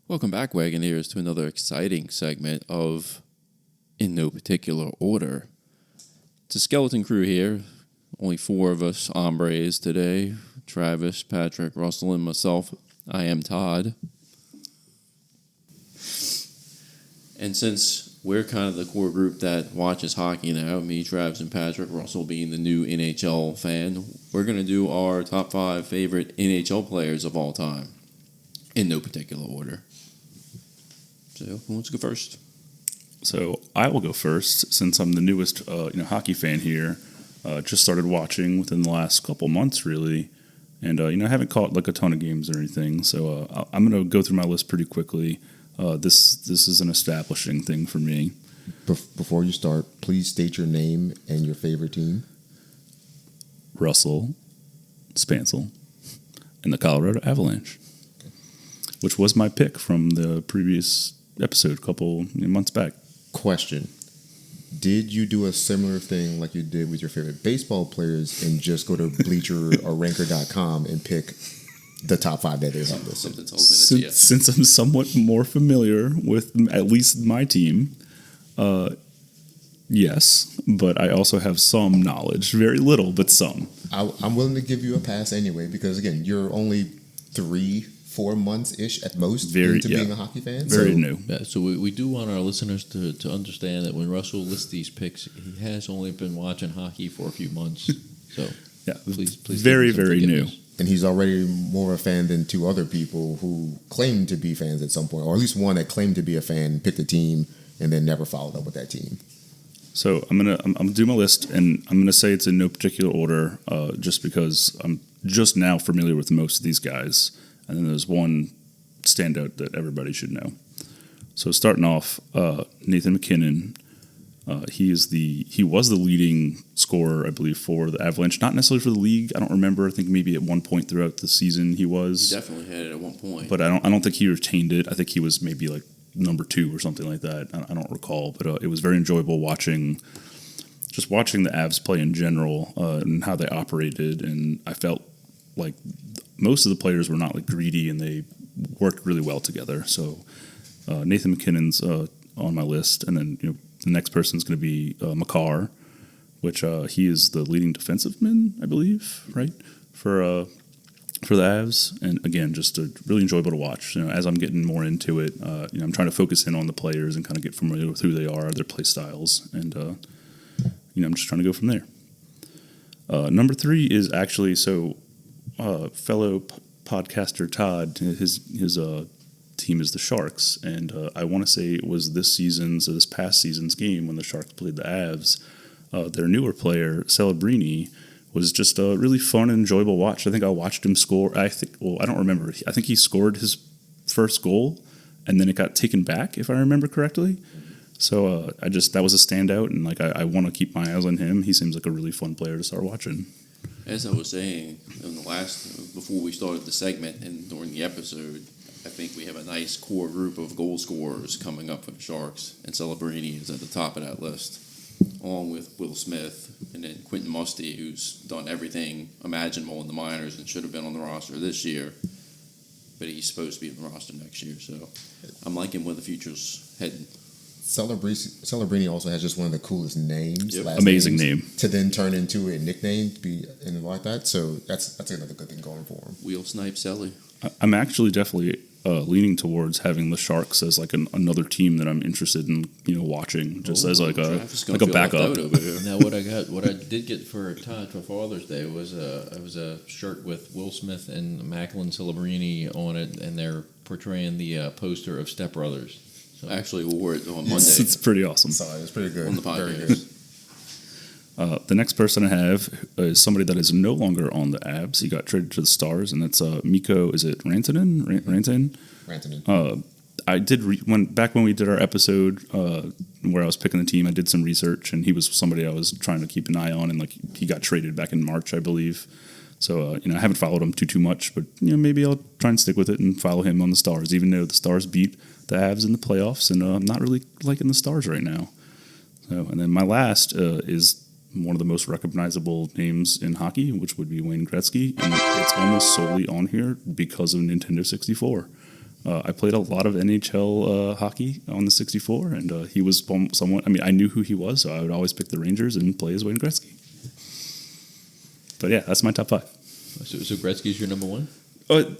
Welcome back, Wagoneers, to another exciting segment of In No Particular Order. It's a skeleton crew here. Only four of us hombres today. Travis, Patrick, Russell, and myself. I am Todd. And since we're kind of the core group that watches hockey now, me, Travis, and Patrick, Russell being the new NHL fan, we're going to do our top 5 favorite NHL players of all time. In no particular order. So, who wants to go first? So I will go first since I'm the newest, hockey fan here. Just started watching within the last couple months, really, and I haven't caught like a ton of games or anything. So I'm going to go through my list pretty quickly. This is an establishing thing for me. Before you start, please state your name and your favorite team. Russell Spansel and the Colorado Avalanche, which was my pick from the previous episode a couple months back. Question. Did you do a similar thing like you did with your favorite baseball players and just go to Bleacher or Ranker.com and pick the top 5 that they have listed? Something tells me that's yes. Since I'm somewhat more familiar with at least my team, yes, but I also have some knowledge. Very little, but some. I'm willing to give you a pass anyway because, again, you're only 3-4 months-ish at most into being a hockey fan. Very new. Yeah, so we do want our listeners to understand that when Russell lists these picks, he has only been watching hockey for a few months. So yeah, please very new. And he's already more a fan than 2 other people who claimed to be fans at some point, or at least one that claimed to be a fan, picked a team, and then never followed up with that team. So I'm gonna do my list, and I'm gonna say it's in no particular order, just because I'm just now familiar with most of these guys, and then there's one standout that everybody should know. So starting off, Nathan MacKinnon. He was the leading scorer, I believe, for the Avalanche. Not necessarily for the league. I don't remember. I think maybe at one point throughout the season he was. He definitely had it at one point. But I don't think he retained it. I think he was maybe like number 2 or something like that. I don't recall. But it was very enjoyable watching the Avs play in general and how they operated. And I felt like most of the players were not like greedy and they worked really well together. So Nathan MacKinnon's on my list, and then the next person is going to be Makar, which he is the leading defenseman, I believe, right, for the Avs. And again, just really enjoyable to watch. As I'm getting more into it, I'm trying to focus in on the players and kind of get familiar with who they are, their play styles, and I'm just trying to go from there. Number 3 is actually fellow podcaster Todd. His team is the Sharks, and I want to say it was this past season's game when the Sharks played the Avs. Their newer player, Celebrini, was just a really fun and enjoyable watch. I think I watched him score. I don't remember. I think he scored his first goal, and then it got taken back, if I remember correctly. So that was a standout, and I want to keep my eyes on him. He seems like a really fun player to start watching. As I was saying before we started the segment and during the episode, I think we have a nice core group of goal scorers coming up for the Sharks, and Celebrini is at the top of that list, along with Will Smith and then Quentin Musty, who's done everything imaginable in the minors and should have been on the roster this year, but he's supposed to be on the roster next year. So I'm liking where the future's heading. Celebrini also has just one of the coolest names. Yep. Amazing name. To then turn into a nickname to be and like that. So that's another good thing going for him. Wheel Snipe Selly. I'm actually definitely leaning towards having the Sharks as like another team that I'm interested in, watching just as like a backup. Now what I did get for Todd for Father's Day was a shirt with Will Smith and Macklin Celebrini on it, and they're portraying the poster of Step Brothers. So actually, we wore it on Monday. It's pretty awesome. Sorry, it's pretty good. On the podcast. Very good. The next person I have is somebody that is no longer on the Avs. He got traded to the Stars, and that's Mikko. Is it Rantanen? Rantanen. I did back when we did our episode where I was picking the team. I did some research, and he was somebody I was trying to keep an eye on. And he got traded back in March, I believe. So I haven't followed him too much, but maybe I'll try and stick with it and follow him on the Stars, even though the Stars beat the Avs in the playoffs, and I'm not really liking the Stars right now. So, and then my last is one of the most recognizable names in hockey, which would be Wayne Gretzky, and it's almost solely on here because of Nintendo 64. I played a lot of NHL hockey on the 64, and he was somewhat. I mean, I knew who he was, so I would always pick the Rangers and play as Wayne Gretzky. But yeah, that's my top 5. So Gretzky's your number 1?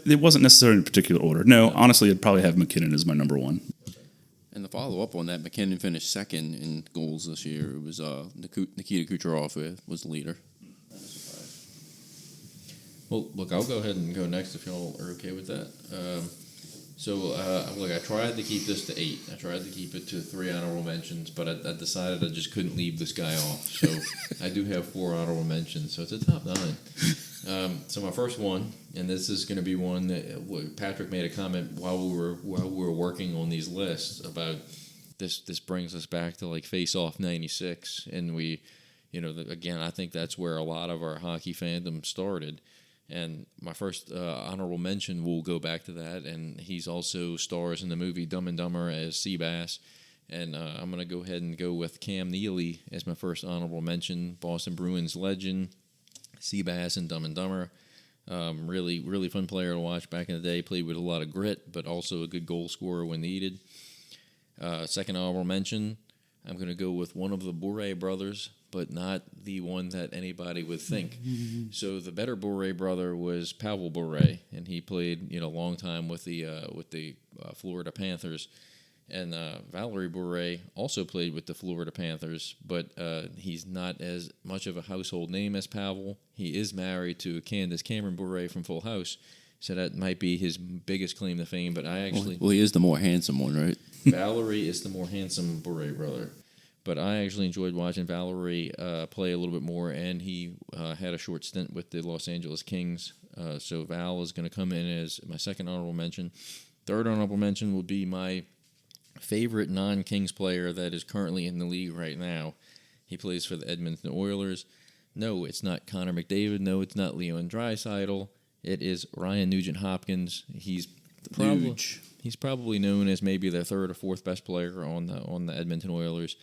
It wasn't necessarily in a particular order. No, honestly, I'd probably have McKinnon as my number 1. And the follow up on that, McKinnon finished second in goals this year. It was Nikita Kucherov was the leader. Well, look, I'll go ahead and go next if y'all are okay with that. Look, I tried to keep this to 8. I tried to keep it to 3 honorable mentions, but I decided I just couldn't leave this guy off. So I do have 4 honorable mentions, so it's a top 9. So my first one, and this is going to be one that Patrick made a comment while we were working on these lists about this. This brings us back to like Face Off '96, and we, again, I think that's where a lot of our hockey fandom started. And my first honorable mention will go back to that, and he's also stars in the movie Dumb and Dumber as Seabass. And I'm going to go ahead and go with Cam Neely as my first honorable mention, Boston Bruins legend, Seabass and Dumb and Dumber. Really, really fun player to watch back in the day. Played with a lot of grit, but also a good goal scorer when needed. Second honorable mention, I'm going to go with one of the Bure brothers, but not the one that anybody would think. So the better Bure brother was Pavel Bure, and he played a long time with the Florida Panthers. And Valerie Bure also played with the Florida Panthers, but he's not as much of a household name as Pavel. He is married to Candace Cameron Bure from Full House, so that might be his biggest claim to fame. But I actually... Well, he is the more handsome one, right? Valerie is the more handsome Bure brother. But I actually enjoyed watching Valerie play a little bit more, and he had a short stint with the Los Angeles Kings. So Val is going to come in as my second honorable mention. Third honorable mention will be my favorite non-Kings player that is currently in the league right now. He plays for the Edmonton Oilers. No, it's not Connor McDavid. No, it's not Leon Draisaitl. It is Ryan Nugent-Hopkins. He's probably known as maybe the third or fourth best player on the Edmonton Oilers.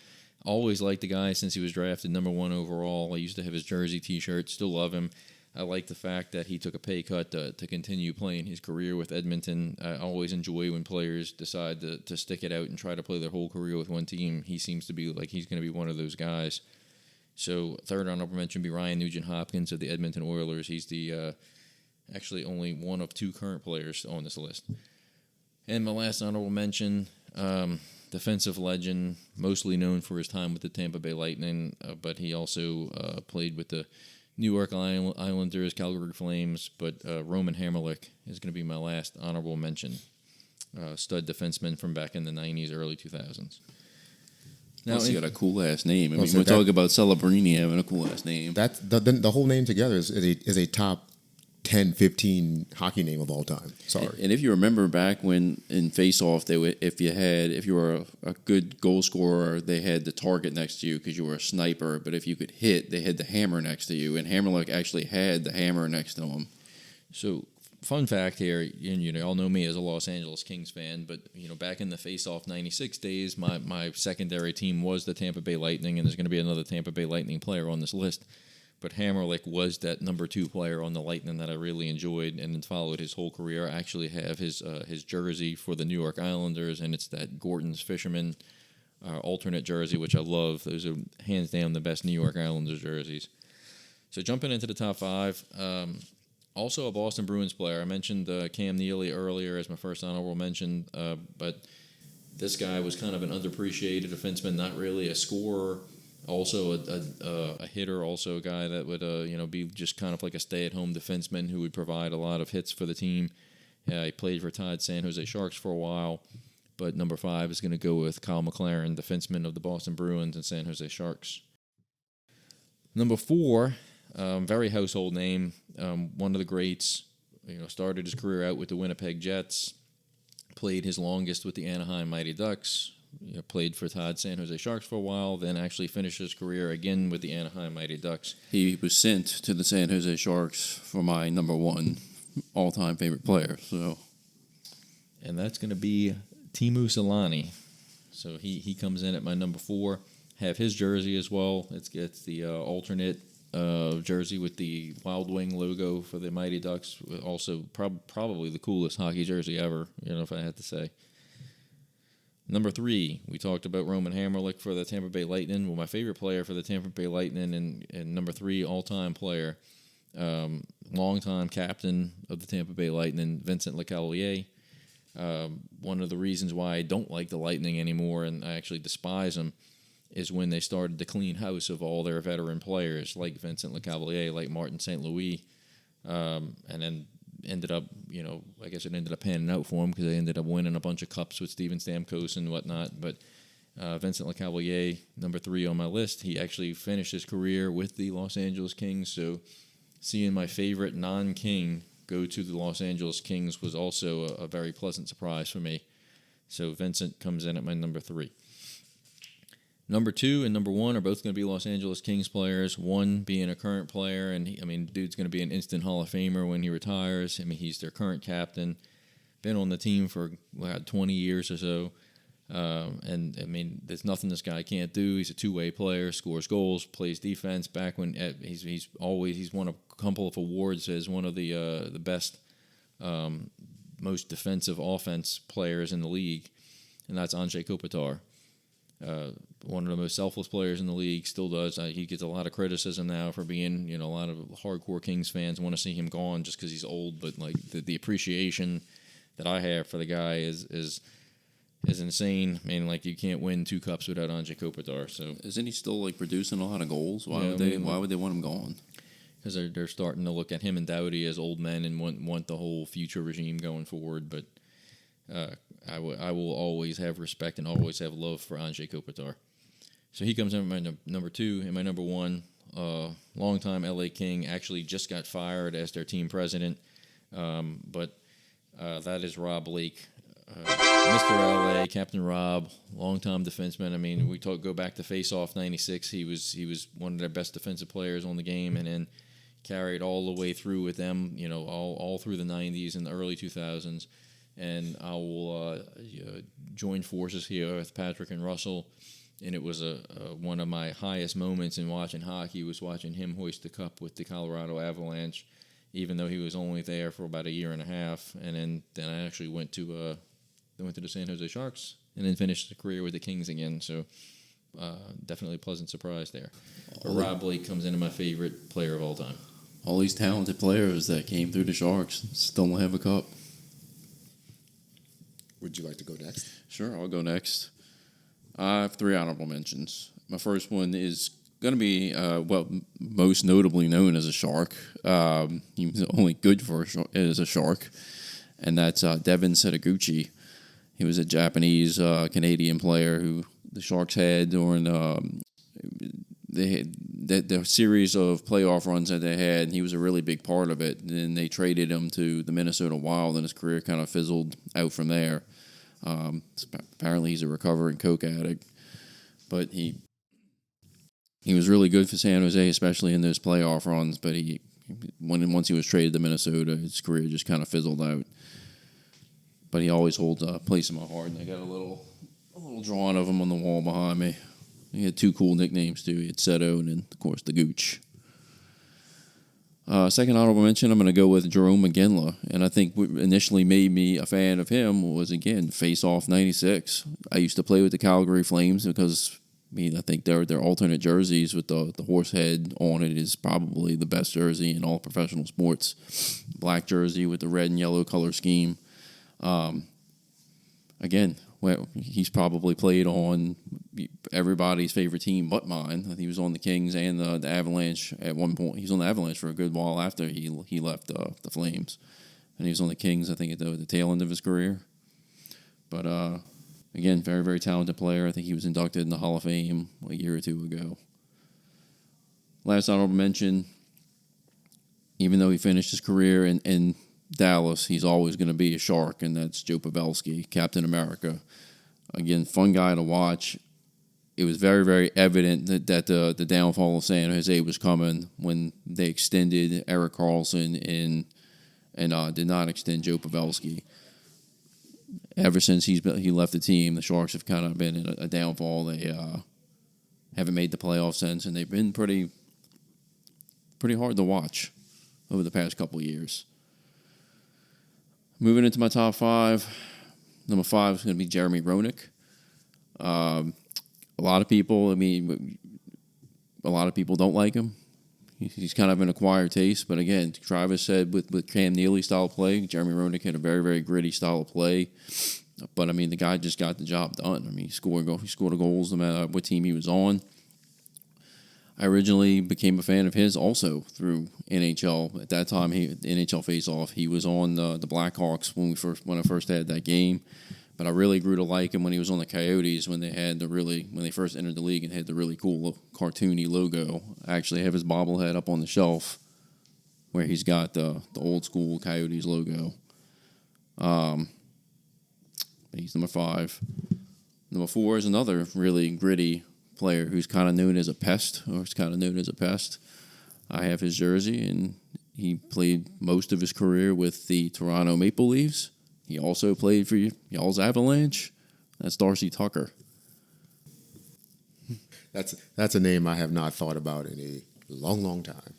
Always liked the guy since he was drafted number 1 overall. I used to have his jersey T-shirt. Still love him. I like the fact that he took a pay cut to continue playing his career with Edmonton. I always enjoy when players decide to stick it out and try to play their whole career with one team. He seems to be like he's going to be one of those guys. So third honorable mention would be Ryan Nugent-Hopkins of the Edmonton Oilers. He's the actually only one of 2 current players on this list. And my last honorable mention, defensive legend, mostly known for his time with the Tampa Bay Lightning, but he also played with the New York Islanders, Calgary Flames, but Roman Hamrlik is going to be my last honorable mention. Stud defenseman from back in the 90s, early 2000s. Now he got a cool ass name. I mean, we're talking about Celebrini having a cool ass name. That's the whole name together is a top 10, 15 hockey name of all time. Sorry. And if you remember back when in face-off, if you were a good goal scorer, they had the target next to you because you were a sniper. But if you could hit, they had the hammer next to you, and Hamrlik actually had the hammer next to him. So, fun fact here, and all know me as a Los Angeles Kings fan, but back in the face-off '96 days, my secondary team was the Tampa Bay Lightning, and there's going to be another Tampa Bay Lightning player on this list. But Hamrlik was that number 2 player on the Lightning that I really enjoyed and followed his whole career. I actually have his jersey for the New York Islanders, and it's that Gorton's Fisherman alternate jersey, which I love. Those are hands down the best New York Islanders jerseys. So jumping into the top 5, also a Boston Bruins player. I mentioned Cam Neely earlier as my first honorable mention, but this guy was kind of an underappreciated defenseman, not really a scorer. Also a hitter, also a guy that would be just kind of like a stay-at-home defenseman who would provide a lot of hits for the team. He played for Todd San Jose Sharks for a while, but number 5 is going to go with Kyle McLaren, defenseman of the Boston Bruins and San Jose Sharks. Number 4, very household name, one of the greats. Started his career out with the Winnipeg Jets, played his longest with the Anaheim Mighty Ducks. Played for Todd San Jose Sharks for a while, then actually finished his career again with the Anaheim Mighty Ducks. He was sent to the San Jose Sharks for my number 1 all-time favorite player. And that's going to be Teemu Selanne. So he comes in at my number 4. Have his jersey as well. It's the alternate jersey with the Wild Wing logo for the Mighty Ducks. Also, probably the coolest hockey jersey ever, if I had to say. Number 3, we talked about Roman Hamrlik for the Tampa Bay Lightning. Well, my favorite player for the Tampa Bay Lightning and number 3 all-time player, longtime captain of the Tampa Bay Lightning, Vincent Lecavalier. One of the reasons why I don't like the Lightning anymore and I actually despise them is when they started to clean house of all their veteran players like Vincent Lecavalier, like Martin St. Louis, and then ended up, I guess it ended up panning out for them because they ended up winning a bunch of cups with Steven Stamkos and whatnot. But Vincent Lecavalier, number 3 on my list, he actually finished his career with the Los Angeles Kings. So seeing my favorite non-King go to the Los Angeles Kings was also a very pleasant surprise for me. So Vincent comes in at my number 3. Number 2 and number 1 are both going to be Los Angeles Kings players. One being a current player, and dude's going to be an instant Hall of Famer when he retires. He's their current captain, been on the team for 20 years or so. There's nothing this guy can't do. He's a two-way player, scores goals, plays defense. Back when he's won a couple of awards as one of the best, most defensive offense players in the league, and that's Anze Kopitar. One of the most selfless players in the league, still does. He gets a lot of criticism now for being, a lot of hardcore Kings fans want to see him gone just because he's old. But the appreciation that I have for the guy is insane. You can't win 2 cups without Anze Kopitar. So isn't he still producing a lot of goals? Why would they want him gone? Because they're starting to look at him and Doughty as old men and want the whole future regime going forward. But I will always have respect and always have love for Anze Kopitar. So he comes in at my number 2. And my number 1, longtime LA King, actually just got fired as their team president. But that is Rob Blake. Mr. LA, Captain Rob, longtime defenseman. We go back to Face-Off '96. He was one of their best defensive players on the game, and then carried all the way through with them. All through the '90s and the early 2000s. And I will join forces here with Patrick and Russell. And it was one of my highest moments in watching hockey was watching him hoist the cup with the Colorado Avalanche, even though he was only there for about a year and a half. And then I actually went to the San Jose Sharks and then finished a career with the Kings again. So definitely a pleasant surprise there. But Rob Blake comes into my favorite player of all time. All these talented players that came through the Sharks still don't have a cup. Would you like to go next? Sure, I'll go next. I have 3 honorable mentions. My first one is going to be, most notably known as a Shark. He was only good as a Shark, and that's Devin Setoguchi. He was a Japanese Canadian player who the Sharks had during the series of playoff runs that they had, and he was a really big part of it. And then they traded him to the Minnesota Wild, and his career kind of fizzled out from there. Apparently, he's a recovering coke addict, but he was really good for San Jose, especially in those playoff runs. But once he was traded to Minnesota, his career just kind of fizzled out. But he always holds a place in my heart, and I got a little drawing of him on the wall behind me. He had 2 cool nicknames too. He had Seto and then, of course, the Gooch. Second honorable mention, I'm going to go with Jerome McGinley. And I think what initially made me a fan of him was, again, Face-Off '96. I used to play with the Calgary Flames because, I think their alternate jerseys with the horse head on it is probably the best jersey in all professional sports. Black jersey with the red and yellow color scheme. Again, he's probably played on everybody's favorite team but mine. He was on the Kings and the Avalanche at one point. He was on the Avalanche for a good while after he left the Flames. And he was on the Kings, I think, at the tail end of his career. But, again, very, very talented player. I think he was inducted in the Hall of Fame a year or 2 ago. Last honorable mention, even though he finished his career in Dallas, he's always going to be a Shark, and that's Joe Pavelski, Captain America. Again, fun guy to watch. It was very, very evident that the downfall of San Jose was coming when they extended Erik Karlsson and did not extend Joe Pavelski. Ever since he left the team, the Sharks have kind of been in a downfall. They haven't made the playoffs since, and they've been pretty pretty hard to watch over the past couple of years. Moving into my top 5, number 5 is going to be Jeremy Roenick. A lot of people don't like him. He's kind of an acquired taste, but again, Travis said with Cam Neely style play, Jeremy Roenick had a very, very gritty style of play. But I mean, the guy just got the job done. I mean, he scored goals no matter what team he was on. I originally became a fan of his also through NHL. At that time, NHL Face-Off. He was on the Blackhawks when I first had that game. But I really grew to like him when he was on the Coyotes when they first entered the league and had the really cool cartoony logo. I actually have his bobblehead up on the shelf where he's got the old school Coyotes logo. He's number 5. Number 4 is another really gritty player who's kind of known as a pest, I have his jersey, and he played most of his career with the Toronto Maple Leafs. He also played for y'all's Avalanche. That's Darcy Tucker. That's a name I have not thought about in a long, long time.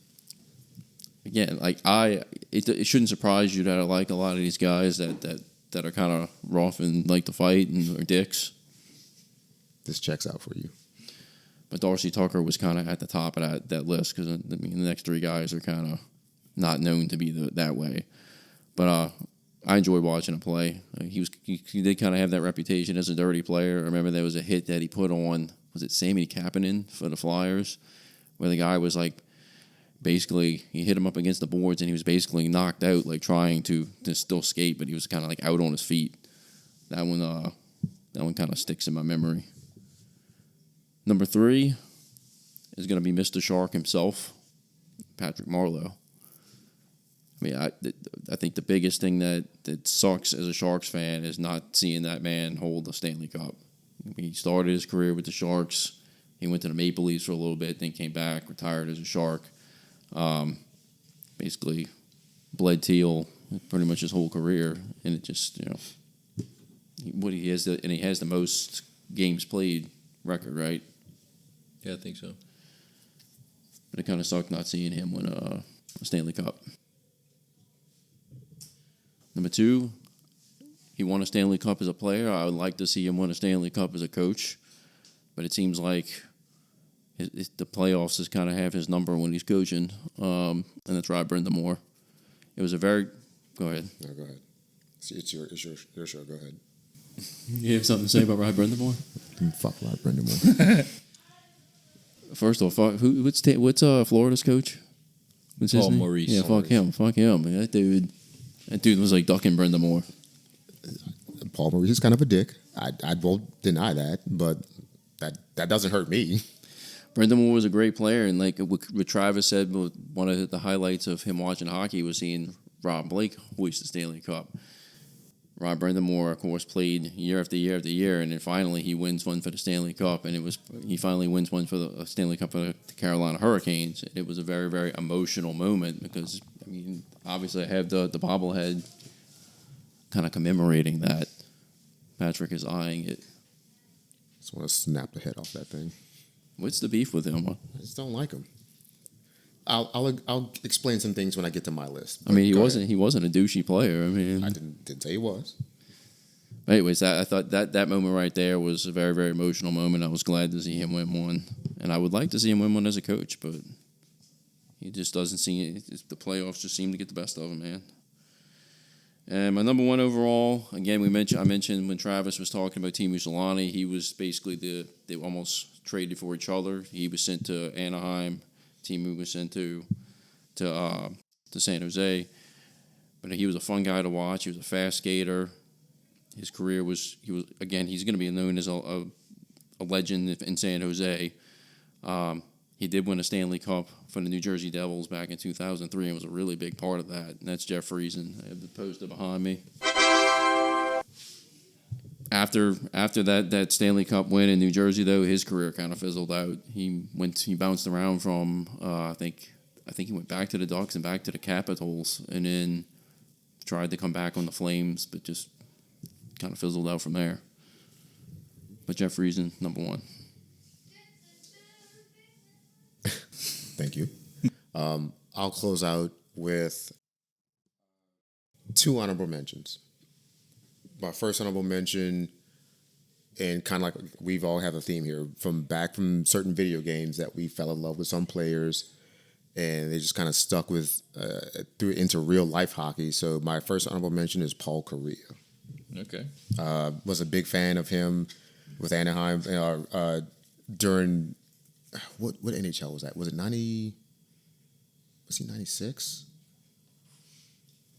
Again, it shouldn't surprise you that I like a lot of these guys that are kind of rough and like to fight and are dicks. This checks out for you. But Darcy Tucker was kind of at the top of that list because the next 3 guys are kind of not known to be that way. But I enjoyed watching him play. He did kind of have that reputation as a dirty player. I remember there was a hit that he put on, was it Sami Kapanen for the Flyers, where the guy was like, basically, he hit him up against the boards and he was basically knocked out, like trying to still skate, but he was kind of like out on his feet. That one kind of sticks in my memory. Number 3 is going to be Mr. Shark himself, Patrick Marleau. I mean, I think the biggest thing that sucks as a Sharks fan is not seeing that man hold a Stanley Cup. He started his career with the Sharks. He went to the Maple Leafs for a little bit, then came back, retired as a Shark. Basically, bled teal pretty much his whole career, and it just he has the most games played record, right? Yeah, I think so. But it kind of sucked not seeing him win a Stanley Cup. Number 2, he won a Stanley Cup as a player. I would like to see him win a Stanley Cup as a coach, but it seems like the playoffs is kind of have his number when he's coaching, and that's Rod Brind'Amour. It was a very... Go ahead. No, go ahead. It's your show. Go ahead. You have something to say about Rod Brind'Amour? Fuck Rod Brind'Amour. First of all, what's Florida's coach? What's his Paul name? Maurice. Yeah, Paul fuck him. That dude was like ducking Brind'Amour. Paul Maurice is kind of a dick. I won't deny that, but that doesn't hurt me. Brind'Amour was a great player, and like what Travis said, one of the highlights of him watching hockey was seeing Rob Blake hoist the Stanley Cup. Rod Brind'Amour, of course, played year after year after year, and then finally he wins one for the Stanley Cup, and he finally wins one for the Stanley Cup for the Carolina Hurricanes. It was a very, very emotional moment because, I mean, obviously I have the bobblehead kind of commemorating that. Patrick is eyeing it. Just want to snap the head off that thing. What's the beef with him? I just don't like him. I'll explain some things when I get to my list. I mean, he wasn't a douchey player. I mean, I didn't say he was. Anyways, I thought that moment right there was a very, very emotional moment. I was glad to see him win one, and I would like to see him win one as a coach, but he just doesn't see it. The playoffs just seem to get the best of him, man. And my number 1 overall, again, I mentioned when Travis was talking about Teemu Selanne, he was basically they almost traded for each other. He was sent to Anaheim. Teemu was sent to San Jose. But he was a fun guy to watch. He was a fast skater. His career he's going to be known as a legend in San Jose. He did win a Stanley Cup for the New Jersey Devils back in 2003 and was a really big part of that. And that's Jeff Friesen. I have the poster behind me. After that Stanley Cup win in New Jersey, though, his career kind of fizzled out. He bounced around from I think he went back to the Ducks and back to the Capitals, and then tried to come back on the Flames, but just kind of fizzled out from there. But Jeff Friesen, number 1. Thank you. I'll close out with two honorable mentions. My first honorable mention, and kind of like we've all have a theme here, from certain video games that we fell in love with some players, and they just kind of stuck with through into real life hockey. So my first honorable mention is Paul Correa. Okay. Was a big fan of him with Anaheim during what NHL was that? Was it 90? Was he 96?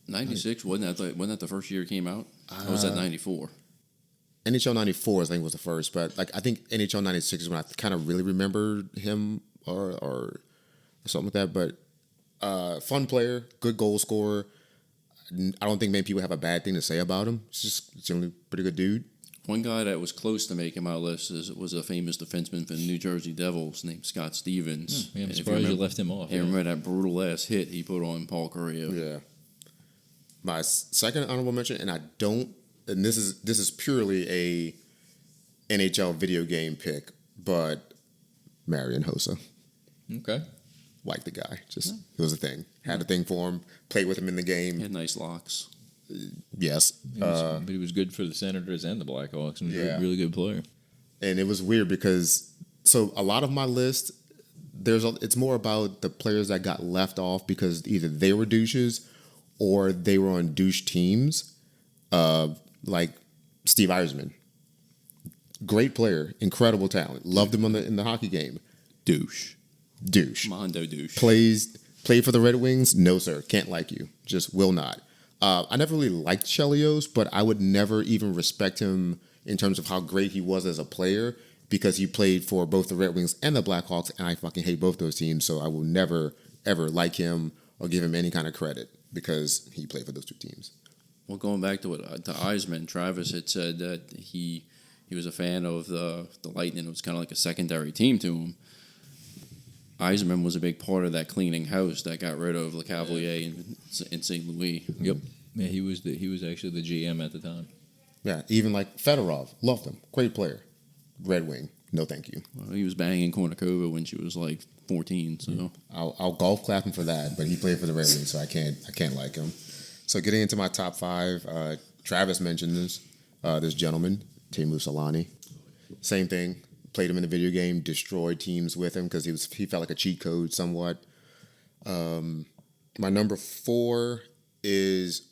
96 wasn't that the first year it came out? Or was that 94? NHL 94, I think, was the first, but like I think NHL 96 is when I kind of really remember him or something like that. But fun player, good goal scorer. I don't think many people have a bad thing to say about him. He's generally a pretty good dude. One guy that was close to making my list was a famous defenseman for the New Jersey Devils named Scott Stevens. Yeah, I'm And if surprised you remember- left him off. Yeah, remember that brutal ass hit he put on Paul Correa? Yeah. My second honorable mention, and this is purely a NHL video game pick, but Marian Hossa. Okay. Like the guy. Just it was a thing. Had a thing for him. Played with him in the game. He had nice locks. Yes. But he was good for the Senators and the Blackhawks. He was Yeah. a really good player. And it was weird because so a lot of my list it's more about the players that got left off because either they were douches or they were on douche teams. Like Steve Eisman. Great player, incredible talent. Loved him in the hockey game. Douche. Mondo douche. Played for the Red Wings? No, sir. Can't like you. Just will not. I never really liked Chelios, but I would never even respect him in terms of how great he was as a player because he played for both the Red Wings and the Blackhawks, and I fucking hate both those teams, so I will never, ever like him or give him any kind of credit because he played for those two teams. Well, going back to Eisman, Travis had said that he was a fan of the Lightning. It was kind of like a secondary team to him. Eisman was a big part of that cleaning house that got rid of LeCavalier in St. Louis. Yep. Yeah, he was actually the GM at the time. Yeah, even like Fedorov, loved him. Great player. Red Wing, no thank you. Well, he was banging Kornikova when she was like 14. So I'll golf clap him for that, but he played for the Red Wings, so I can't like him. So getting into my top five, Travis mentioned this gentleman, Teemu Solani. Same thing. Played him in the video game, destroyed teams with him because he felt like a cheat code somewhat. My number 4 is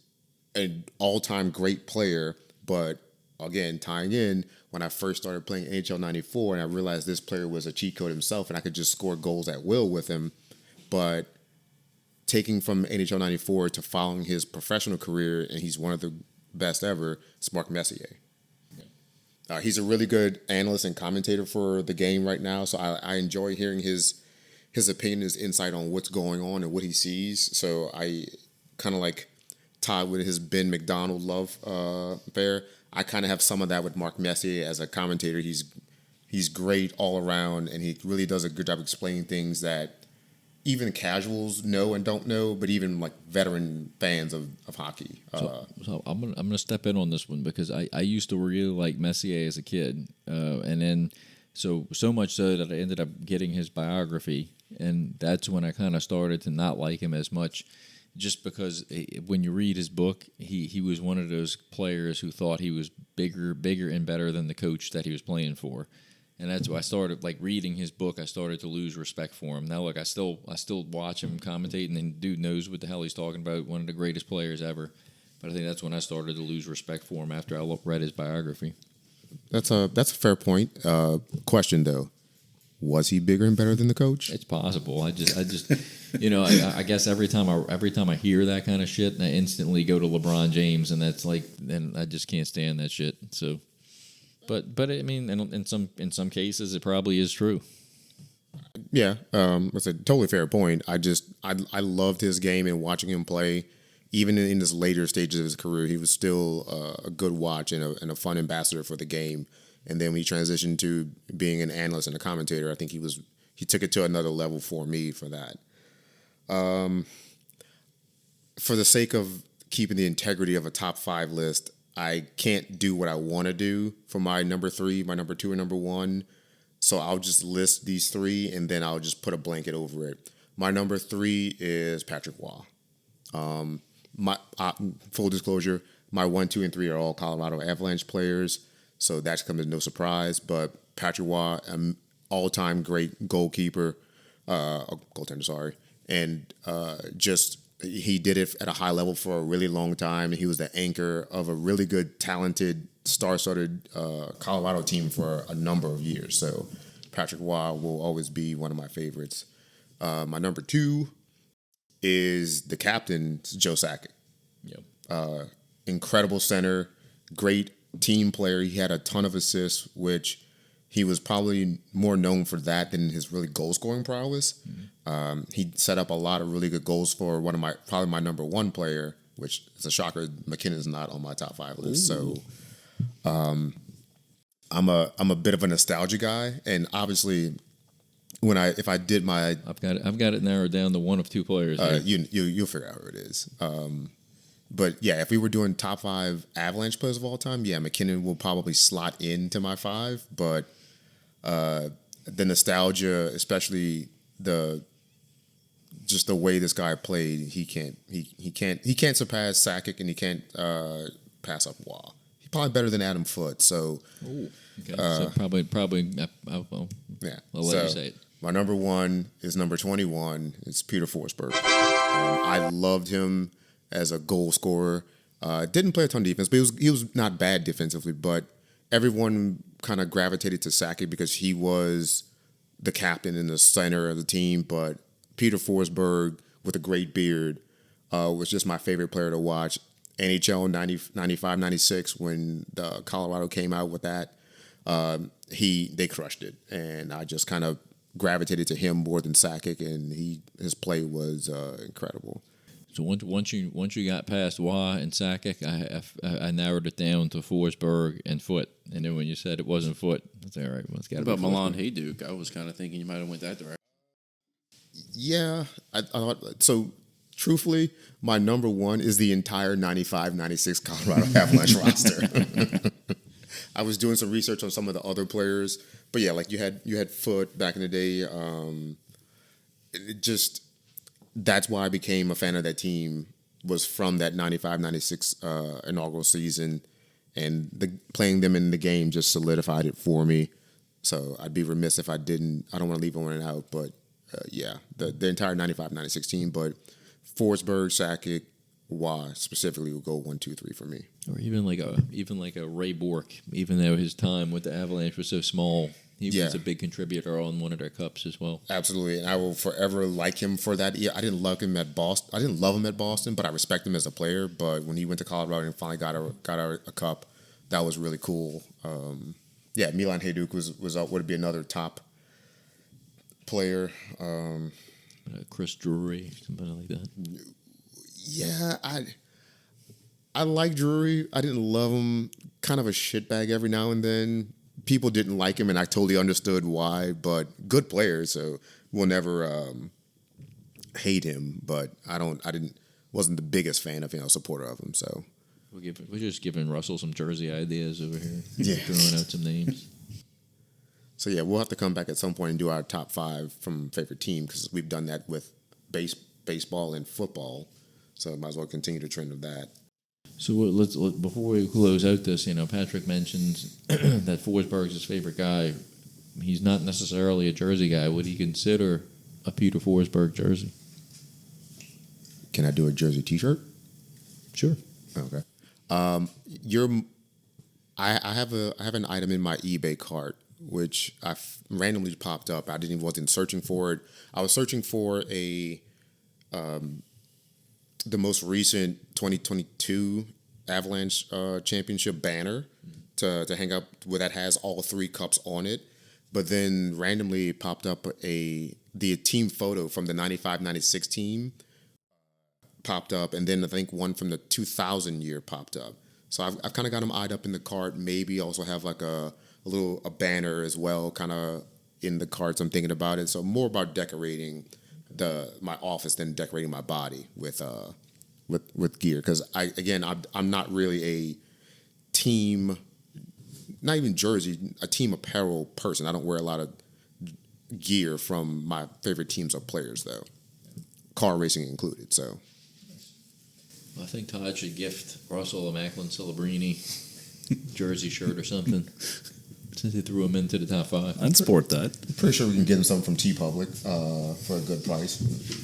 an all-time great player, but again, tying in, when I first started playing NHL 94 and I realized this player was a cheat code himself and I could just score goals at will with him, but taking from NHL 94 to following his professional career, and he's one of the best ever, it's Mark Messier. He's a really good analyst and commentator for the game right now, so I enjoy hearing his opinion, his insight on what's going on and what he sees. So I kind of like tied with his Ben McDonald love affair. I kind of have some of that with Mark Messier as a commentator. He's great all around, and he really does a good job explaining things that even casuals know and don't know, but even like veteran fans of hockey. So I'm gonna step in on this one because I used to really like Messier as a kid, and then so much so that I ended up getting his biography, and that's when I kind of started to not like him as much, just because when you read his book, he was one of those players who thought he was bigger and better than the coach that he was playing for. And that's why I started like reading his book. I started to lose respect for him. Now, look, I still watch him commentate, and then dude knows what the hell he's talking about. One of the greatest players ever. But I think that's when I started to lose respect for him after I read his biography. That's a fair point. Question though, was he bigger and better than the coach? It's possible. I just I guess every time I hear that kind of shit, I instantly go to LeBron James, and that's like, and I just can't stand that shit. So. But I mean, in some cases, it probably is true. Yeah, that's a totally fair point. I loved his game and watching him play. Even in his later stages of his career, he was still a good watch and a fun ambassador for the game. And then when he transitioned to being an analyst and a commentator, I think he took it to another level for me for that. For the sake of keeping the integrity of a top 5 list, I can't do what I want to do for my number 3, my number 2, and number 1. So I'll just list these 3, and then I'll just put a blanket over it. My number 3 is Patrick Waugh. My full disclosure, my 1, 2, and 3 are all Colorado Avalanche players, so that's come as no surprise. But Patrick Waugh, all-time great goalkeeper, goaltender, sorry, and just he did it at a high level for a really long time. He was the anchor of a really good, talented, star-studded Colorado team for a number of years. So Patrick Waugh will always be one of my favorites. My number 2 is the captain, Joe Sakic. Yep. Incredible center, great team player. He had a ton of assists, which he was probably more known for that than his really goal-scoring prowess. He set up a lot of really good goals for probably my number 1 player, which is a shocker. McKinnon's not on my top 5 list. Ooh. So I'm a bit of a nostalgia guy, and obviously if I did my I've got it narrowed down to one of 2 players. you'll figure out who it is. But yeah, if we were doing top 5 Avalanche players of all time, yeah, McKinnon will probably slot into my 5. But the nostalgia, especially just the way this guy played, he can't surpass Sakic, and he can't pass up Waugh. He's probably better than Adam Foote. So Ooh, okay. So probably. yeah, I'll let you say it. My number 1 is number 21. It's Peter Forsberg. I loved him as a goal scorer. Didn't play a ton of defense, but he was not bad defensively. But everyone kind of gravitated to Sakic because he was the captain and the center of the team. But Peter Forsberg, with a great beard, was just my favorite player to watch. NHL 95, 96, when Colorado came out with that, they crushed it. And I just kind of gravitated to him more than Sakic, and his play was incredible. So once you got past Waugh and Sakic, I narrowed it down to Forsberg and Foote. And then when you said it wasn't Foote, I was like, all right, well, it's got to be What about Milan Forsberg. Hayduk? I was kind of thinking you might have went that direction. Yeah, I thought so. Truthfully, my number 1 is the entire 95-96 Colorado Avalanche roster. I was doing some research on some of the other players, but yeah, like you had Foote back in the day. That's why I became a fan of that team, was from that 95-96 inaugural season, and playing them in the game just solidified it for me. So I'd be remiss if I didn't. I don't want to leave one out, but yeah, the entire 95-96 team, but Forsberg, Sakic, Waugh specifically will go 1, 2, 3 for me. Or even like a Ray Bourque, even though his time with the Avalanche was so small, he was a big contributor on one of their cups as well. Absolutely, and I will forever like him for that. Yeah, I didn't love him at Boston. I didn't love him at Boston, but I respect him as a player. But when he went to Colorado and finally got a cup, that was really cool. Milan Hayduk would be another top player. Chris Drury, something like that. Yeah, I like Drury. I didn't love him. Kind of a shitbag every now and then. People didn't like him, and I totally understood why. But good player, so we'll never hate him. But wasn't the biggest fan of him, supporter of him. So we're just giving Russell some jersey ideas over here. Yeah, throwing out some names. So yeah, we'll have to come back at some point and do our top 5 from favorite team, because we've done that with baseball and football. So might as well continue the trend of that. So let's before we close out this, Patrick mentions that Forsberg's his favorite guy. He's not necessarily a jersey guy. Would he consider a Peter Forsberg jersey? Can I do a jersey T-shirt? Sure. Okay. I have an item in my eBay cart which I randomly popped up. I wasn't searching for it. I was searching for the most recent 2022 Avalanche championship banner to hang up where that has all 3 cups on it. But then randomly it popped up the team photo from the 95-96 team popped up, and then I think one from the 2000 year popped up. So I've kind of got them eyed up in the cart. Maybe also have like a banner as well, kind of in the carts. I'm thinking about it. So more about decorating my office than decorating my body with gear. Because I'm not really a team, not even jersey, a team apparel person. I don't wear a lot of gear from my favorite teams or players though. car racing included. So I think Todd should gift Russell a Macklin Celebrini jersey shirt or something, since he threw him into the top 5. I'd sport that. pretty sure we can get him something from T Public for a good price.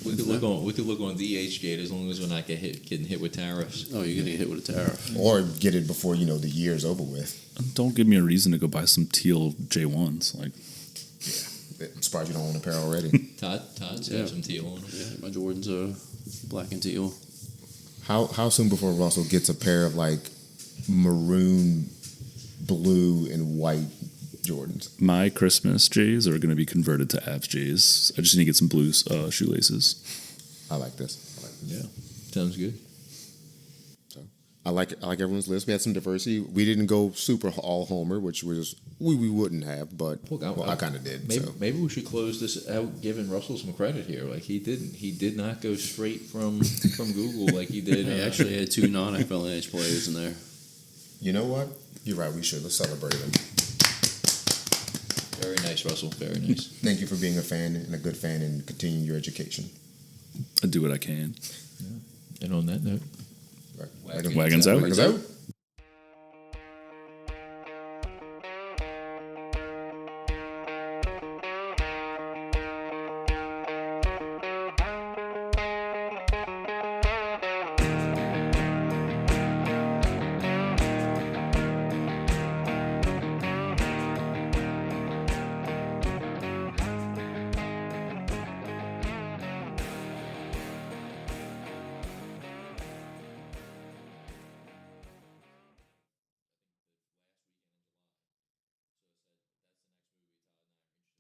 We could look on DH Gate as long as we're not getting hit with tariffs. Oh, you're gonna get hit with a tariff. Or get it before the year's over with. Don't give me a reason to go buy some teal J1s. Like, I'm surprised you don't own a pair already. Todd's Yeah. got some teal on them. Yeah, my Jordans are black and teal. How soon before Russell gets a pair of like maroon, blue, and white Jordans? my Christmas J's are going to be converted to Avs J's. I just need to get some blue shoelaces. I like this. Yeah, sounds good. So I like everyone's list. We had some diversity. We didn't go super all homer, which was we wouldn't have, but I kind of did. Maybe we should close this out, giving Russell some credit here. Like he did not go straight from Google like he did. They actually had 2 non-FLNH players in there. You know what? You're right. We should. Let's celebrate him. Very nice, Russell. Very nice. Thank you for being a fan and a good fan and continuing your education. I do what I can. And on that note, Right. Wagons out. Wagons out.